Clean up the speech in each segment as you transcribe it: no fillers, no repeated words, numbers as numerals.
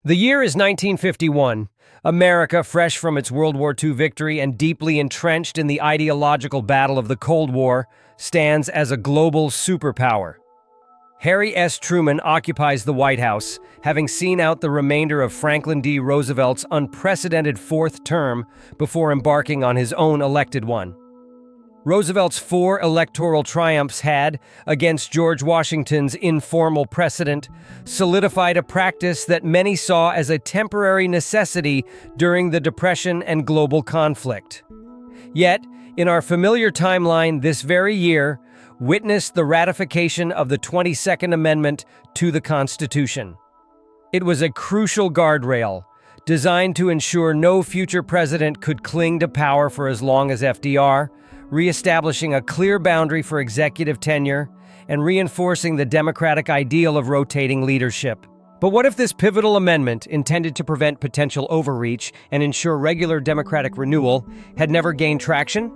The year is 1951. America, fresh from its World War II victory and deeply entrenched in the ideological battle of the Cold War, stands as a global superpower. Harry S. Truman occupies the White House, having seen out the remainder of Franklin D. Roosevelt's unprecedented fourth term before embarking on his own elected one. Roosevelt's 4 electoral triumphs had, against George Washington's informal precedent, solidified a practice that many saw as a temporary necessity during the Depression and global conflict. Yet, in our familiar timeline this very year, witnessed the ratification of the 22nd Amendment to the Constitution. It was a crucial guardrail, designed to ensure no future president could cling to power for as long as FDR, reestablishing a clear boundary for executive tenure and reinforcing the democratic ideal of rotating leadership. But what if this pivotal amendment, intended to prevent potential overreach and ensure regular democratic renewal, had never gained traction?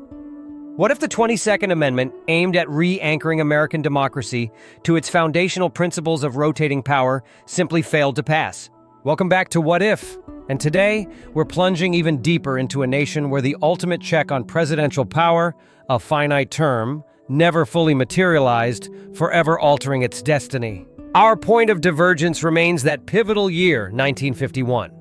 What if the 22nd Amendment, aimed at re-anchoring American democracy to its foundational principles of rotating power, simply failed to pass? Welcome back to What If? And today, we're plunging even deeper into a nation where the ultimate check on presidential power, a finite term, never fully materialized, forever altering its destiny. Our point of divergence remains that pivotal year, 1951.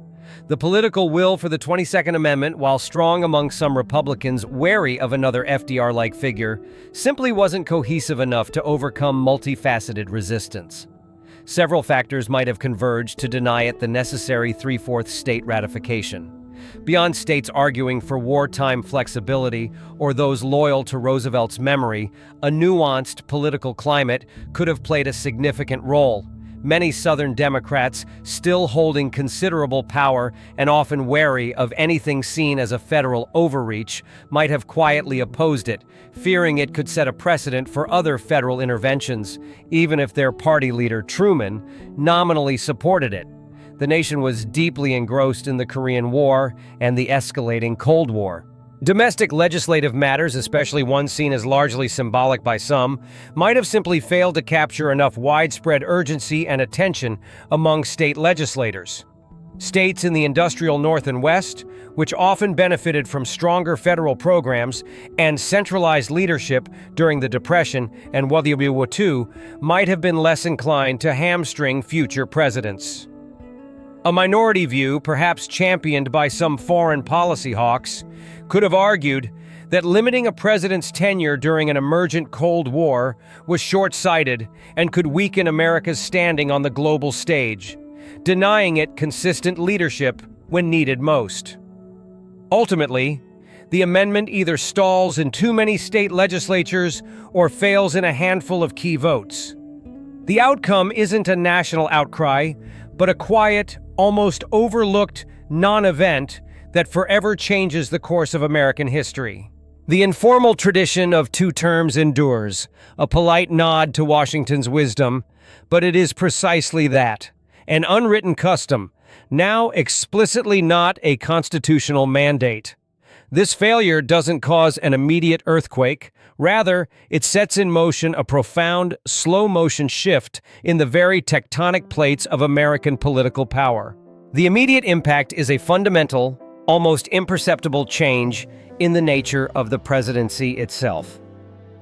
The political will for the 22nd Amendment, while strong among some Republicans wary of another FDR-like figure, simply wasn't cohesive enough to overcome multifaceted resistance. Several factors might have converged to deny it the necessary 3/4 state ratification. Beyond states arguing for wartime flexibility or those loyal to Roosevelt's memory, a nuanced political climate could have played a significant role. Many Southern Democrats, still holding considerable power and often wary of anything seen as a federal overreach, might have quietly opposed it, fearing it could set a precedent for other federal interventions, even if their party leader, Truman, nominally supported it. The nation was deeply engrossed in the Korean War and the escalating Cold War. Domestic legislative matters, especially ones seen as largely symbolic by some, might have simply failed to capture enough widespread urgency and attention among state legislators. States in the industrial North and West, which often benefited from stronger federal programs and centralized leadership during the Depression and World War II, might have been less inclined to hamstring future presidents. A minority view, perhaps championed by some foreign policy hawks, could have argued that limiting a president's tenure during an emergent Cold War was short-sighted and could weaken America's standing on the global stage, denying it consistent leadership when needed most. Ultimately, the amendment either stalls in too many state legislatures or fails in a handful of key votes. The outcome isn't a national outcry, but a quiet, almost overlooked non-event that forever changes the course of American history. The informal tradition of 2 terms endures, a polite nod to Washington's wisdom, but it is precisely that, an unwritten custom, now explicitly not a constitutional mandate. This failure doesn't cause an immediate earthquake. Rather, it sets in motion a profound, slow-motion shift in the very tectonic plates of American political power. The immediate impact is a fundamental, almost imperceptible change in the nature of the presidency itself.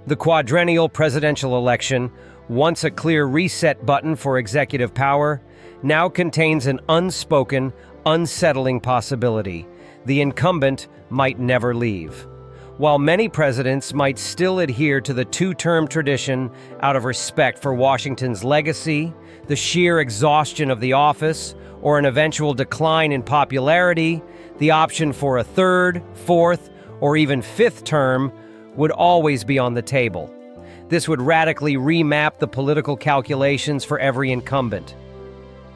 The quadrennial presidential election, once a clear reset button for executive power, now contains an unspoken, unsettling possibility. The incumbent might never leave. While many presidents might still adhere to the 2-term tradition out of respect for Washington's legacy, the sheer exhaustion of the office, or an eventual decline in popularity, the option for a 3rd, 4th, or even 5th term would always be on the table. This would radically remap the political calculations for every incumbent.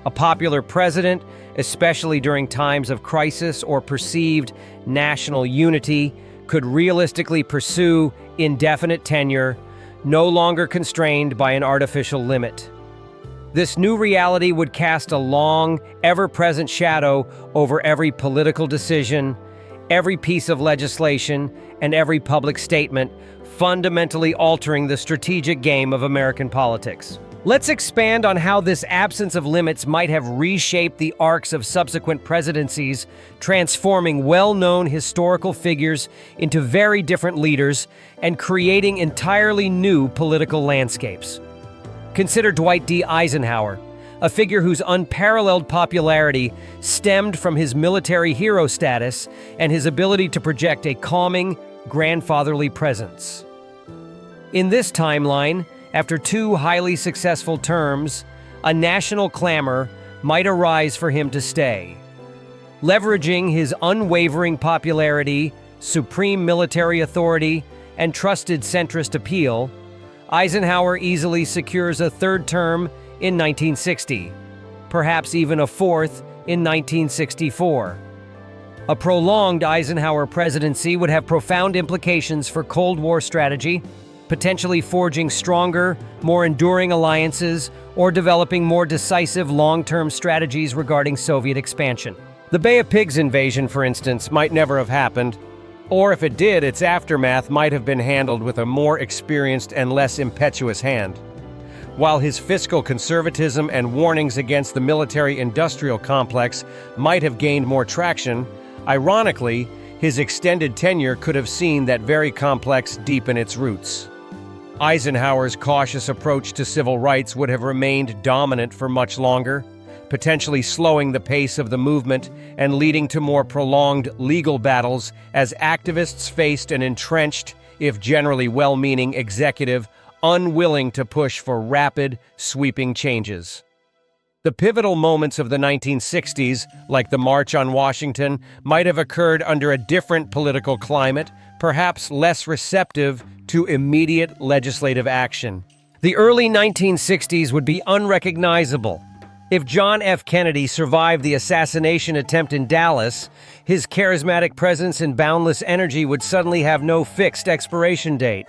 A popular president, especially during times of crisis or perceived national unity, could realistically pursue indefinite tenure, no longer constrained by an artificial limit. This new reality would cast a long, ever-present shadow over every political decision, every piece of legislation, and every public statement, fundamentally altering the strategic game of American politics. Let's expand on how this absence of limits might have reshaped the arcs of subsequent presidencies, transforming well-known historical figures into very different leaders and creating entirely new political landscapes. Consider Dwight D. Eisenhower, a figure whose unparalleled popularity stemmed from his military hero status and his ability to project a calming, grandfatherly presence. In this timeline, after 2 highly successful terms, a national clamor might arise for him to stay. Leveraging his unwavering popularity, supreme military authority, and trusted centrist appeal, Eisenhower easily secures a 3rd term in 1960, perhaps even a 4th in 1964. A prolonged Eisenhower presidency would have profound implications for Cold War strategy, potentially forging stronger, more enduring alliances or developing more decisive long-term strategies regarding Soviet expansion. The Bay of Pigs invasion, for instance, might never have happened, or if it did, its aftermath might have been handled with a more experienced and less impetuous hand. While his fiscal conservatism and warnings against the military-industrial complex might have gained more traction, ironically, his extended tenure could have seen that very complex deepen its roots. Eisenhower's cautious approach to civil rights would have remained dominant for much longer, potentially slowing the pace of the movement and leading to more prolonged legal battles as activists faced an entrenched, if generally well-meaning, executive unwilling to push for rapid, sweeping changes. The pivotal moments of the 1960s, like the March on Washington, might have occurred under a different political climate, perhaps less receptive to immediate legislative action. The early 1960s would be unrecognizable. If John F. Kennedy survived the assassination attempt in Dallas, his charismatic presence and boundless energy would suddenly have no fixed expiration date.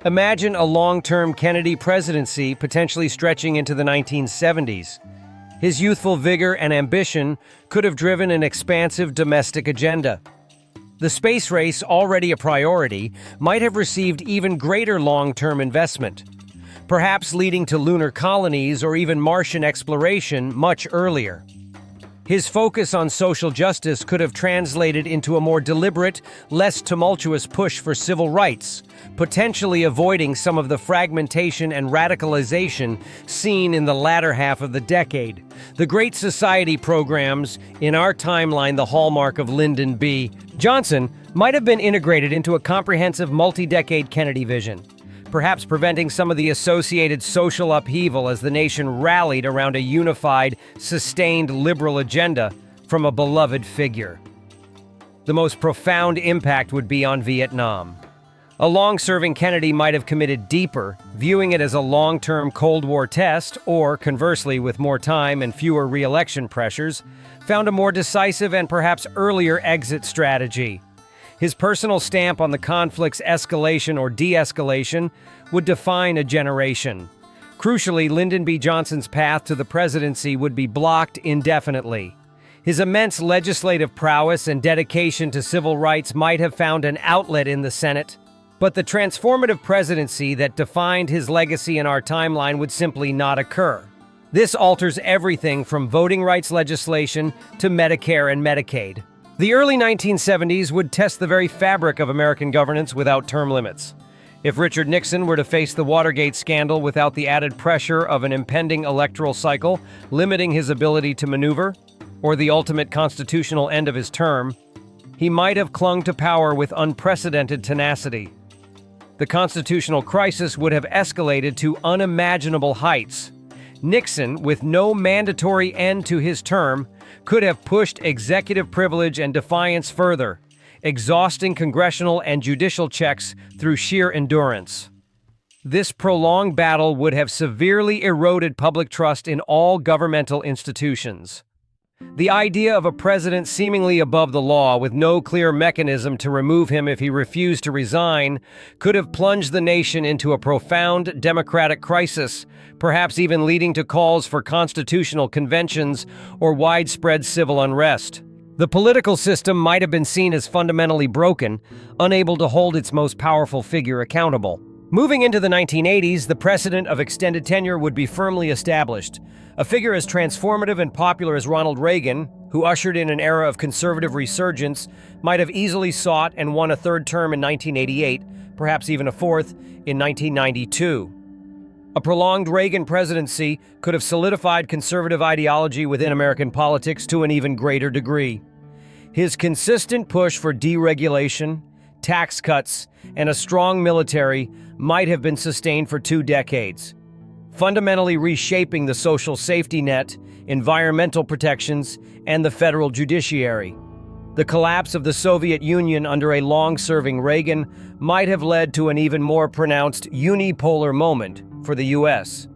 Imagine a long-term Kennedy presidency potentially stretching into the 1970s. His youthful vigor and ambition could have driven an expansive domestic agenda. The space race, already a priority, might have received even greater long-term investment, perhaps leading to lunar colonies or even Martian exploration much earlier. His focus on social justice could have translated into a more deliberate, less tumultuous push for civil rights, potentially avoiding some of the fragmentation and radicalization seen in the latter half of the decade. The Great Society programs, in our timeline the hallmark of Lyndon B. Johnson, might have been integrated into a comprehensive multi-decade Kennedy vision, perhaps preventing some of the associated social upheaval as the nation rallied around a unified, sustained liberal agenda from a beloved figure. The most profound impact would be on Vietnam. A long-serving Kennedy might have committed deeper, viewing it as a long-term Cold War test, or, conversely, with more time and fewer re-election pressures, found a more decisive and perhaps earlier exit strategy. His personal stamp on the conflict's escalation or de-escalation would define a generation. Crucially, Lyndon B. Johnson's path to the presidency would be blocked indefinitely. His immense legislative prowess and dedication to civil rights might have found an outlet in the Senate, but the transformative presidency that defined his legacy in our timeline would simply not occur. This alters everything from voting rights legislation to Medicare and Medicaid. The early 1970s would test the very fabric of American governance without term limits. If Richard Nixon were to face the Watergate scandal without the added pressure of an impending electoral cycle limiting his ability to maneuver, or the ultimate constitutional end of his term, he might have clung to power with unprecedented tenacity. The constitutional crisis would have escalated to unimaginable heights. Nixon, with no mandatory end to his term, could have pushed executive privilege and defiance further, exhausting congressional and judicial checks through sheer endurance. This prolonged battle would have severely eroded public trust in all governmental institutions. The idea of a president seemingly above the law with no clear mechanism to remove him if he refused to resign could have plunged the nation into a profound democratic crisis, perhaps even leading to calls for constitutional conventions or widespread civil unrest. The political system might have been seen as fundamentally broken, unable to hold its most powerful figure accountable. Moving into the 1980s, the precedent of extended tenure would be firmly established. A figure as transformative and popular as Ronald Reagan, who ushered in an era of conservative resurgence, might have easily sought and won a third term in 1988, perhaps even a fourth in 1992. A prolonged Reagan presidency could have solidified conservative ideology within American politics to an even greater degree. His consistent push for deregulation, tax cuts, and a strong military might have been sustained for 2 decades, fundamentally reshaping the social safety net, environmental protections, and the federal judiciary. The collapse of the Soviet Union under a long-serving Reagan might have led to an even more pronounced unipolar moment for the U.S.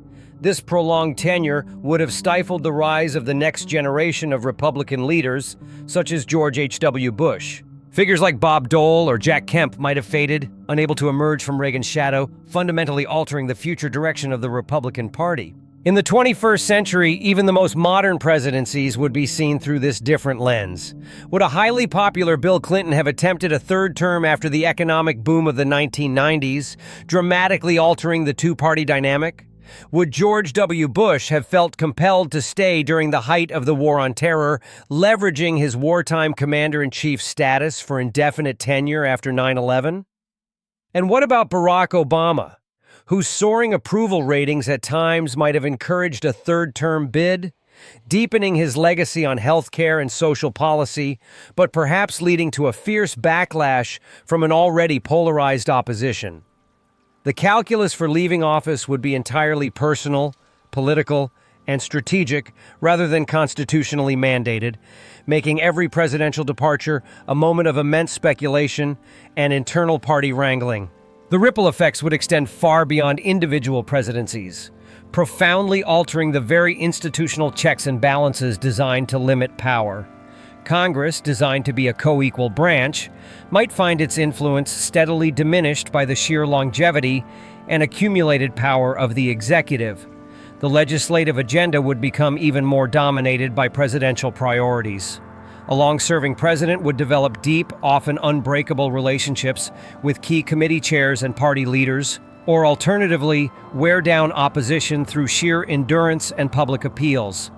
This prolonged tenure would have stifled the rise of the next generation of Republican leaders, such as George H.W. Bush. Figures like Bob Dole or Jack Kemp might have faded, unable to emerge from Reagan's shadow, fundamentally altering the future direction of the Republican Party. In the 21st century, even the most modern presidencies would be seen through this different lens. Would a highly popular Bill Clinton have attempted a third term after the economic boom of the 1990s, dramatically altering the two-party dynamic? Would George W. Bush have felt compelled to stay during the height of the War on Terror, leveraging his wartime commander-in-chief status for indefinite tenure after 9/11? And what about Barack Obama, whose soaring approval ratings at times might have encouraged a third-term bid, deepening his legacy on health care and social policy, but perhaps leading to a fierce backlash from an already polarized opposition? The calculus for leaving office would be entirely personal, political, and strategic rather than constitutionally mandated, making every presidential departure a moment of immense speculation and internal party wrangling. The ripple effects would extend far beyond individual presidencies, profoundly altering the very institutional checks and balances designed to limit power. Congress, designed to be a co-equal branch, might find its influence steadily diminished by the sheer longevity and accumulated power of the executive. The legislative agenda would become even more dominated by presidential priorities. A long-serving president would develop deep, often unbreakable relationships with key committee chairs and party leaders, or alternatively, wear down opposition through sheer endurance and public appeals.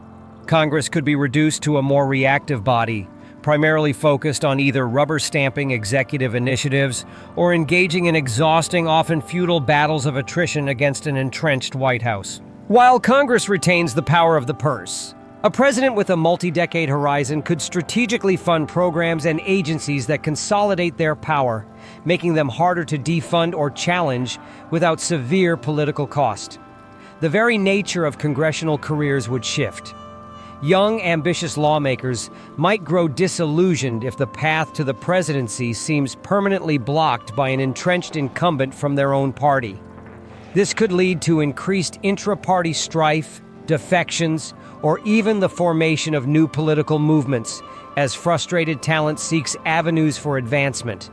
Congress could be reduced to a more reactive body, primarily focused on either rubber-stamping executive initiatives or engaging in exhausting, often futile battles of attrition against an entrenched White House. While Congress retains the power of the purse, a president with a multi-decade horizon could strategically fund programs and agencies that consolidate their power, making them harder to defund or challenge without severe political cost. The very nature of congressional careers would shift. Young, ambitious lawmakers might grow disillusioned if the path to the presidency seems permanently blocked by an entrenched incumbent from their own party. This could lead to increased intra-party strife, defections, or even the formation of new political movements as frustrated talent seeks avenues for advancement.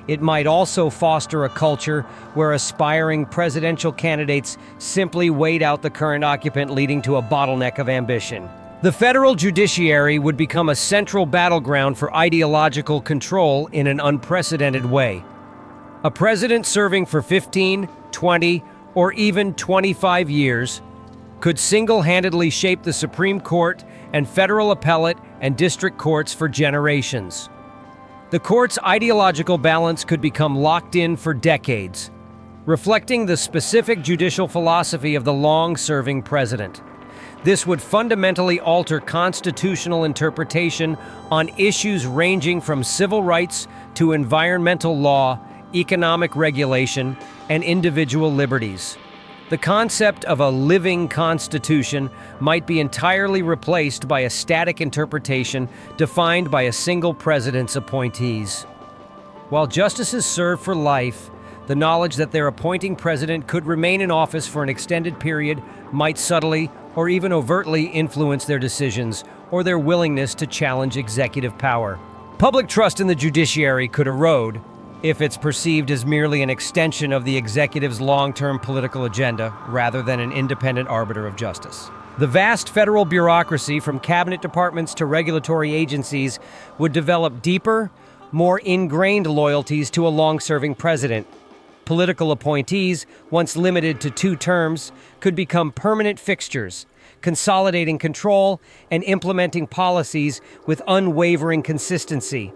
It might also foster a culture where aspiring presidential candidates simply wait out the current occupant, leading to a bottleneck of ambition. The federal judiciary would become a central battleground for ideological control in an unprecedented way. A president serving for 15, 20, or even 25 years could single-handedly shape the Supreme Court and federal appellate and district courts for generations. The court's ideological balance could become locked in for decades, reflecting the specific judicial philosophy of the long-serving president. This would fundamentally alter constitutional interpretation on issues ranging from civil rights to environmental law, economic regulation, and individual liberties. The concept of a living constitution might be entirely replaced by a static interpretation defined by a single president's appointees. While justices serve for life, the knowledge that their appointing president could remain in office for an extended period might subtly or even overtly influence their decisions or their willingness to challenge executive power. Public trust in the judiciary could erode if it's perceived as merely an extension of the executive's long-term political agenda rather than an independent arbiter of justice. The vast federal bureaucracy, from cabinet departments to regulatory agencies, would develop deeper, more ingrained loyalties to a long-serving president. Political appointees, once limited to 2 terms, could become permanent fixtures, consolidating control and implementing policies with unwavering consistency.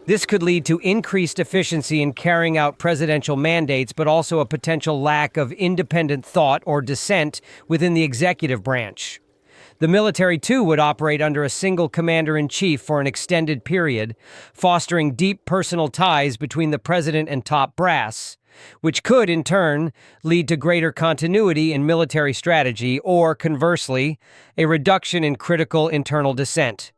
This could lead to increased efficiency in carrying out presidential mandates, but also a potential lack of independent thought or dissent within the executive branch. The military, too, would operate under a single commander-in-chief for an extended period, fostering deep personal ties between the president and top brass, which could, in turn, lead to greater continuity in military strategy or, conversely, a reduction in critical internal dissent.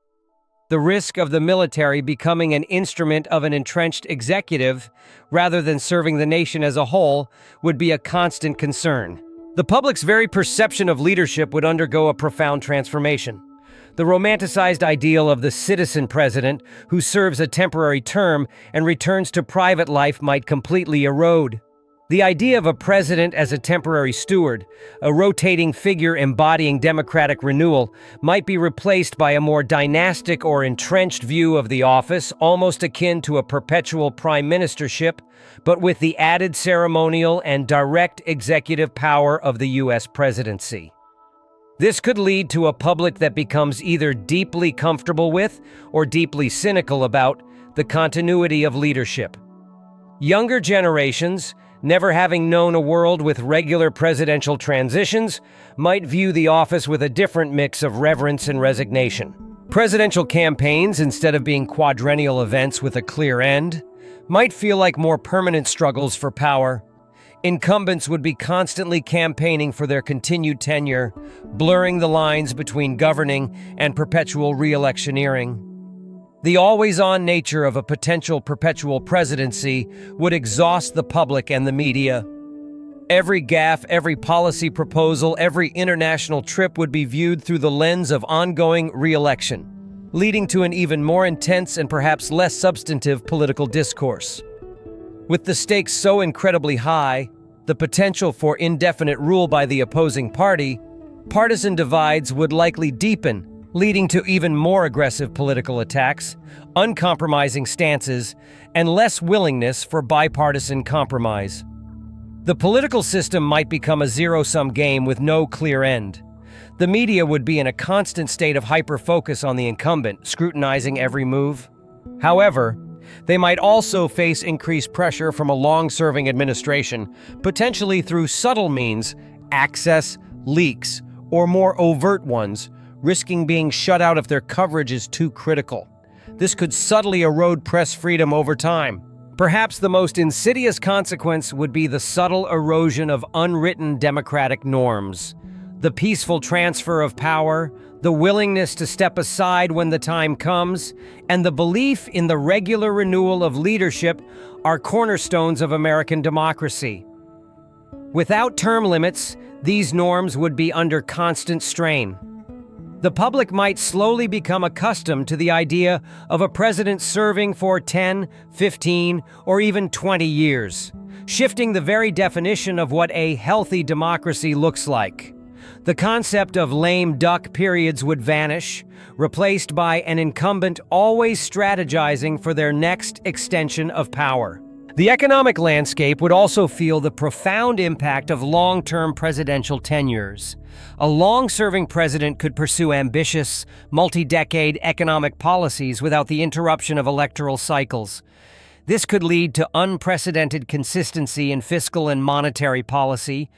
The risk of the military becoming an instrument of an entrenched executive, rather than serving the nation as a whole, would be a constant concern. The public's very perception of leadership would undergo a profound transformation. The romanticized ideal of the citizen president, who serves a temporary term and returns to private life, might completely erode. The idea of a president as a temporary steward, a rotating figure embodying democratic renewal, might be replaced by a more dynastic or entrenched view of the office, almost akin to a perpetual prime ministership, but with the added ceremonial and direct executive power of the U.S. presidency. This could lead to a public that becomes either deeply comfortable with or deeply cynical about the continuity of leadership. Younger generations, never having known a world with regular presidential transitions, might view the office with a different mix of reverence and resignation. Presidential campaigns, instead of being quadrennial events with a clear end, might feel like more permanent struggles for power. Incumbents would be constantly campaigning for their continued tenure, blurring the lines between governing and perpetual re-electioneering. The always-on nature of a potential perpetual presidency would exhaust the public and the media. Every gaffe, every policy proposal, every international trip would be viewed through the lens of ongoing re-election, leading to an even more intense and perhaps less substantive political discourse. With the stakes so incredibly high, the potential for indefinite rule by the opposing party, partisan divides would likely deepen, leading to even more aggressive political attacks, uncompromising stances, and less willingness for bipartisan compromise. The political system might become a zero-sum game with no clear end. The media would be in a constant state of hyper-focus on the incumbent, scrutinizing every move. However, they might also face increased pressure from a long-serving administration, potentially through subtle means, access, leaks, or more overt ones, risking being shut out if their coverage is too critical. This could subtly erode press freedom over time. Perhaps the most insidious consequence would be the subtle erosion of unwritten democratic norms. The peaceful transfer of power, the willingness to step aside when the time comes, and the belief in the regular renewal of leadership are cornerstones of American democracy. Without term limits, these norms would be under constant strain. The public might slowly become accustomed to the idea of a president serving for 10, 15, or even 20 years, shifting the very definition of what a healthy democracy looks like. The concept of lame duck periods would vanish, replaced by an incumbent always strategizing for their next extension of power. The economic landscape would also feel the profound impact of long-term presidential tenures. A long-serving president could pursue ambitious, multi-decade economic policies without the interruption of electoral cycles. This could lead to unprecedented consistency in fiscal and monetary policy,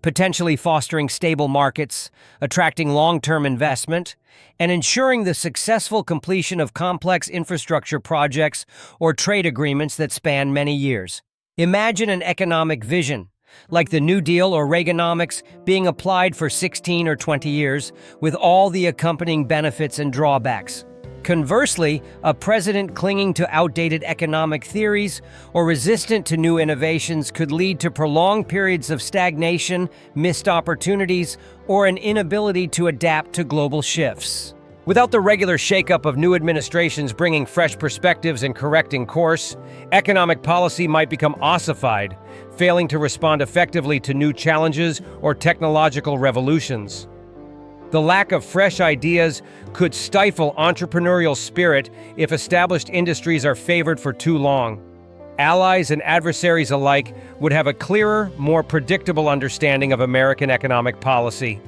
potentially fostering stable markets, attracting long-term investment, and ensuring the successful completion of complex infrastructure projects or trade agreements that span many years. Imagine an economic vision, like the New Deal or Reaganomics, being applied for 16 or 20 years, with all the accompanying benefits and drawbacks. Conversely, a president clinging to outdated economic theories or resistant to new innovations could lead to prolonged periods of stagnation, missed opportunities, or an inability to adapt to global shifts. Without the regular shakeup of new administrations bringing fresh perspectives and correcting course, economic policy might become ossified, failing to respond effectively to new challenges or technological revolutions. The lack of fresh ideas could stifle entrepreneurial spirit if established industries are favored for too long. Allies and adversaries alike would have a clearer, more predictable understanding of American economic policy.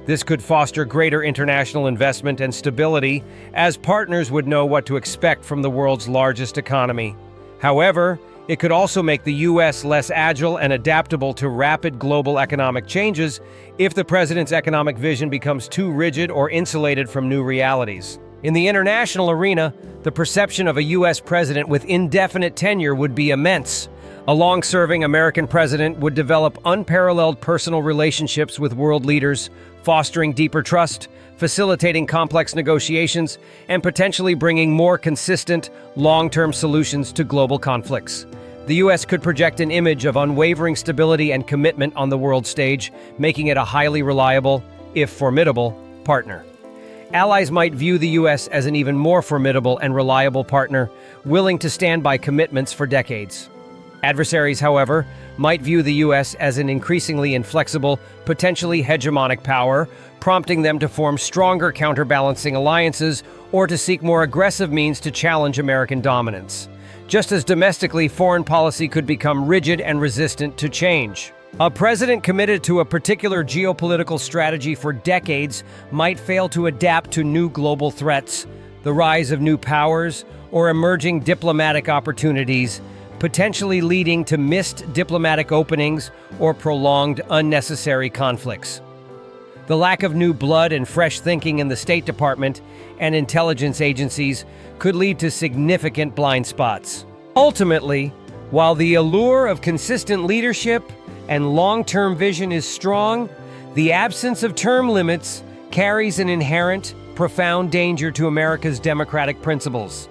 This could foster greater international investment and stability, as partners would know what to expect from the world's largest economy. However, it could also make the U.S. less agile and adaptable to rapid global economic changes if the president's economic vision becomes too rigid or insulated from new realities. In the international arena, the perception of a U.S. president with indefinite tenure would be immense. A long-serving American president would develop unparalleled personal relationships with world leaders, fostering deeper trust, facilitating complex negotiations, and potentially bringing more consistent, long-term solutions to global conflicts. The U.S. could project an image of unwavering stability and commitment on the world stage, making it a highly reliable, if formidable, partner. Allies might view the U.S. as an even more formidable and reliable partner, willing to stand by commitments for decades. Adversaries, however, might view the U.S. as an increasingly inflexible, potentially hegemonic power, prompting them to form stronger counterbalancing alliances or to seek more aggressive means to challenge American dominance. Just as domestically, foreign policy could become rigid and resistant to change. A president committed to a particular geopolitical strategy for decades might fail to adapt to new global threats, the rise of new powers, or emerging diplomatic opportunities, potentially leading to missed diplomatic openings or prolonged unnecessary conflicts. The lack of new blood and fresh thinking in the State Department and intelligence agencies could lead to significant blind spots. Ultimately, while the allure of consistent leadership and long-term vision is strong, the absence of term limits carries an inherent, profound danger to America's democratic principles.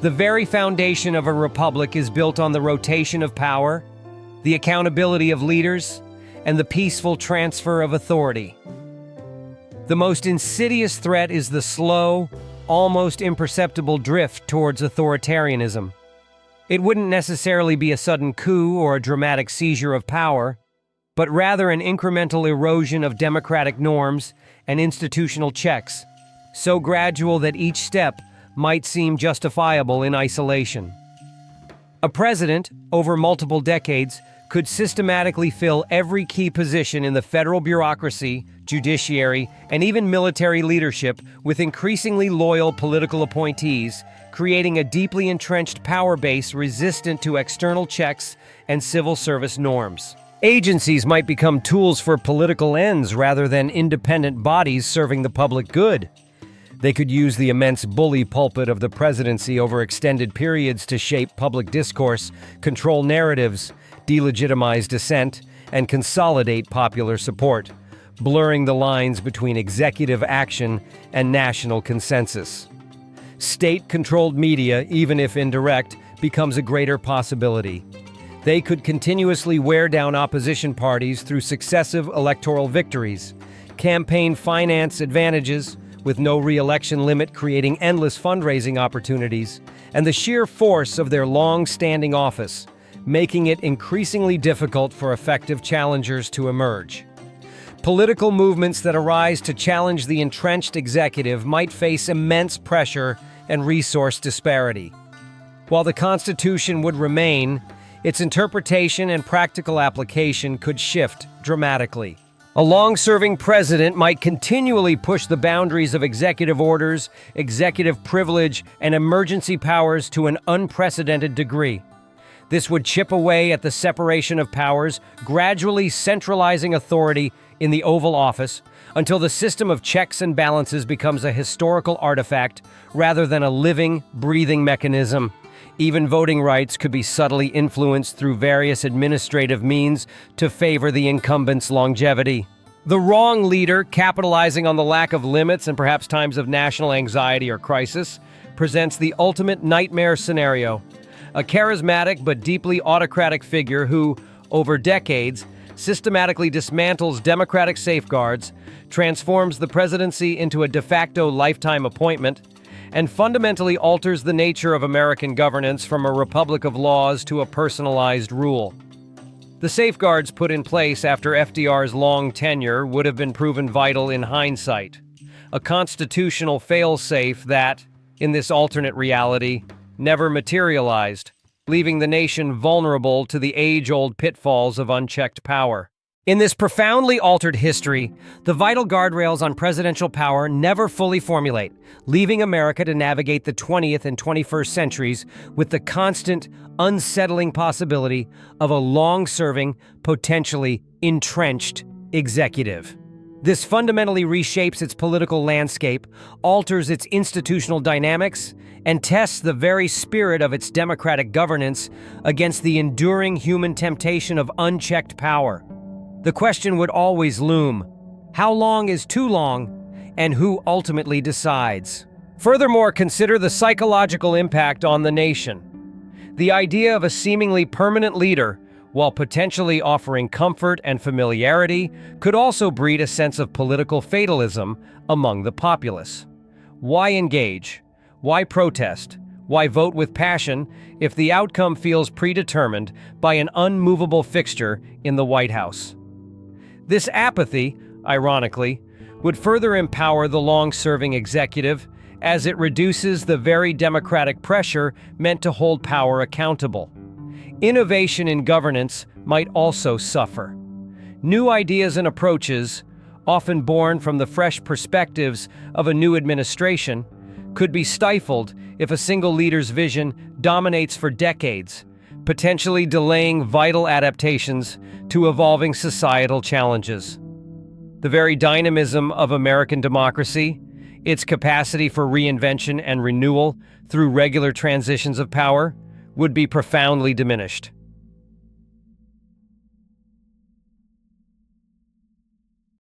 The very foundation of a republic is built on the rotation of power, the accountability of leaders, and the peaceful transfer of authority. The most insidious threat is the slow, almost imperceptible drift towards authoritarianism. It wouldn't necessarily be a sudden coup or a dramatic seizure of power, but rather an incremental erosion of democratic norms and institutional checks, so gradual that each step might seem justifiable in isolation. A president, over multiple decades, could systematically fill every key position in the federal bureaucracy, judiciary, and even military leadership with increasingly loyal political appointees, creating a deeply entrenched power base resistant to external checks and civil service norms. Agencies might become tools for political ends rather than independent bodies serving the public good. They could use the immense bully pulpit of the presidency over extended periods to shape public discourse, control narratives, delegitimize dissent, and consolidate popular support, blurring the lines between executive action and national consensus. State-controlled media, even if indirect, becomes a greater possibility. They could continuously wear down opposition parties through successive electoral victories, campaign finance advantages, with no re-election limit creating endless fundraising opportunities, and the sheer force of their long-standing office, making it increasingly difficult for effective challengers to emerge. Political movements that arise to challenge the entrenched executive might face immense pressure and resource disparity. While the Constitution would remain, its interpretation and practical application could shift dramatically. A long-serving president might continually push the boundaries of executive orders, executive privilege, and emergency powers to an unprecedented degree. This would chip away at the separation of powers, gradually centralizing authority in the Oval Office until the system of checks and balances becomes a historical artifact rather than a living, breathing mechanism. Even voting rights could be subtly influenced through various administrative means to favor the incumbent's longevity. The wrong leader, capitalizing on the lack of limits and perhaps times of national anxiety or crisis, presents the ultimate nightmare scenario. A charismatic but deeply autocratic figure who, over decades, systematically dismantles democratic safeguards, transforms the presidency into a de facto lifetime appointment, and fundamentally alters the nature of American governance from a republic of laws to a personalized rule. The safeguards put in place after FDR's long tenure would have been proven vital in hindsight. A constitutional fail-safe that, in this alternate reality, never materialized. leaving the nation vulnerable to the age-old pitfalls of unchecked power. In this profoundly altered history, the vital guardrails on presidential power never fully formulate, leaving America to navigate the 20th and 21st centuries with the constant, unsettling possibility of a long-serving, potentially entrenched executive. This fundamentally reshapes its political landscape, alters its institutional dynamics, and tests the very spirit of its democratic governance against the enduring human temptation of unchecked power. The question would always loom: how long is too long, and who ultimately decides? Furthermore, consider the psychological impact on the nation. The idea of a seemingly permanent leader, while potentially offering comfort and familiarity, could also breed a sense of political fatalism among the populace. Why engage? Why protest? Why vote with passion if the outcome feels predetermined by an unmovable fixture in the White House? This apathy, ironically, would further empower the long-serving executive as it reduces the very democratic pressure meant to hold power accountable. Innovation in governance might also suffer. New ideas and approaches, often born from the fresh perspectives of a new administration, could be stifled if a single leader's vision dominates for decades, potentially delaying vital adaptations to evolving societal challenges. The very dynamism of American democracy, its capacity for reinvention and renewal through regular transitions of power, would be profoundly diminished.